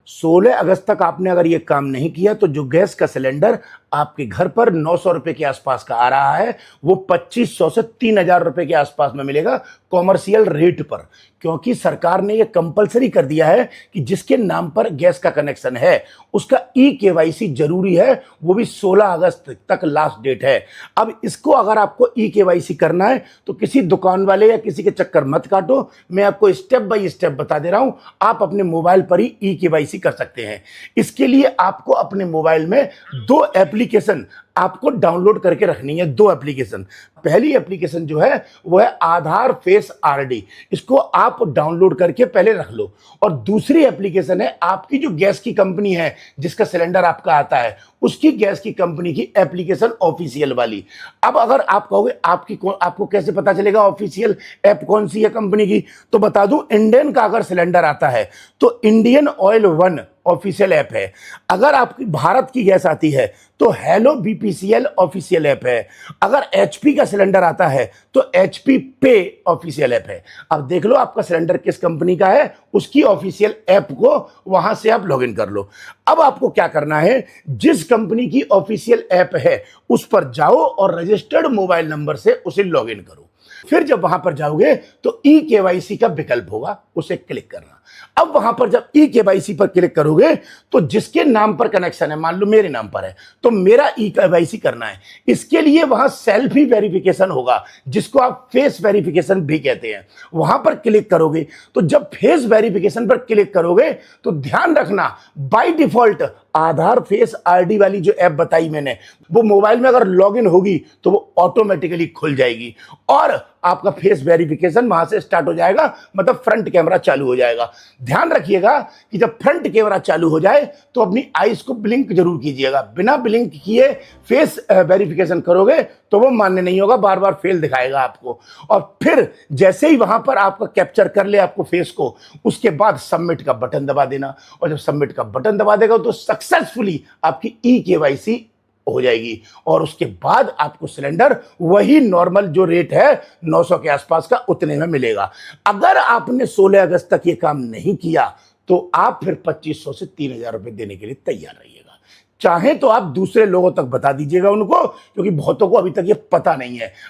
16 अगस्त तक आपने अगर ये काम नहीं किया तो जो गैस का सिलेंडर आपके घर पर 900 रुपए के आसपास का आ रहा है वो 2500 से 3000 रुपए के आसपास में मिलेगा कॉमर्शियल रेट पर। क्योंकि सरकार ने ये कंपलसरी कर दिया है कि जिसके नाम पर गैस का कनेक्शन है उसका ई-केवाईसी जरूरी है, वो भी 16 अगस्त तक लास्ट डेट है। अब इसको अगर आपको ई-केवाईसी करना है तो किसी दुकान वाले या किसी के चक्कर मत काटो, मैं आपको स्टेप बाय स्टेप बता दे रहा हूं। आप अपने मोबाइल पर ही ई-केवाईसी कर सकते हैं। इसके लिए आपको अपने मोबाइल में दो एप्लीकेशन आपको डाउनलोड करके रखनी है। दो एप्लीकेशन, पहली एप्लीकेशन जो है वो है आधार फेस आरडी, इसको आप डाउनलोड करके पहले रख लो। और दूसरी एप्लीकेशन है आपकी जो गैस की कंपनी है जिसका सिलेंडर आपका आता है उसकी गैस की कंपनी की एप्लीकेशन ऑफिशियल वाली। अब अगर आप कहोगे आपको कैसे पता चलेगा ऑफिशियल ऐप कौन सी है कंपनी की, तो बता दूं, इंडियन का अगर सिलेंडर आता है तो Indian oil one official app है। अगर आपकी भारत की गैस आती है तो हेलो बीपीसीएल ऑफिशियल ऐप है। अगर एचपी का सिलेंडर आता है तो एचपी पे ऑफिशियल ऐप है। अब देख लो आपका सिलेंडर किस कंपनी का है, उसकी ऑफिशियल ऐप को वहां से आप लॉगिन कर लो। अब आपको क्या करना है, जिस कंपनी की ऑफिशियल ऐप है उस पर जाओ और रजिस्टर्ड मोबाइल नंबर से उसे लॉगिन करो। फिर जब वहां पर जाओगे तो ई-केवाईसी का विकल्प होगा, उसे क्लिक करना। अब वहां पर जब ई-केवाईसी पर क्लिक करोगे तो जिसके नाम पर कनेक्शन है, मान लो मेरे नाम पर है तो मेरा ई-केवाईसी करना है। इसके लिए वहां सेल्फी वेरिफिकेशन होगा जिसको आप फेस वेरिफिकेशन भी कहते हैं। वहां पर क्लिक करोगे तो जब फेस वेरिफिकेशन पर क्लिक करोगे तो ध्यान रखना, by default Aadhaar face RD वाली जो ऐप बताई मैंने वो मोबाइल में अगर लॉगिन होगी तो वो ऑटोमेटिकली खुल जाएगी और आपका फेस वेरिफिकेशन वहां से स्टार्ट हो जाएगा, मतलब फ्रंट कैमरा चालू हो जाएगा। ध्यान रखिएगा कि जब फ्रंट कैमरा चालू हो जाए तो अपनी आईज को ब्लिंक जरूर कीजिएगा। बिना ब्लिंक किए फेस वेरिफिकेशन करोगे तो वो मान्य नहीं होगा, बार बार फेल दिखाएगा आपको। और फिर जैसे ही वहां पर आपका कैप्चर कर ले आपको फेस को, उसके बाद सबमिट का बटन दबा देना। और जब सबमिट का बटन दबा देगा तो सक्सेसफुली आपकी ई-केवाईसी हो जाएगी और उसके बाद आपको सिलेंडर वही नॉर्मल जो रेट है 900 के आसपास का उतने में मिलेगा। अगर आपने 16 अगस्त तक ये काम नहीं किया तो आप फिर 2500 से 3000 रुपए देने के लिए तैयार रहिएगा। चाहे तो आप दूसरे लोगों तक बता दीजिएगा उनको, क्योंकि बहुतों को अभी तक ये पता नहीं है।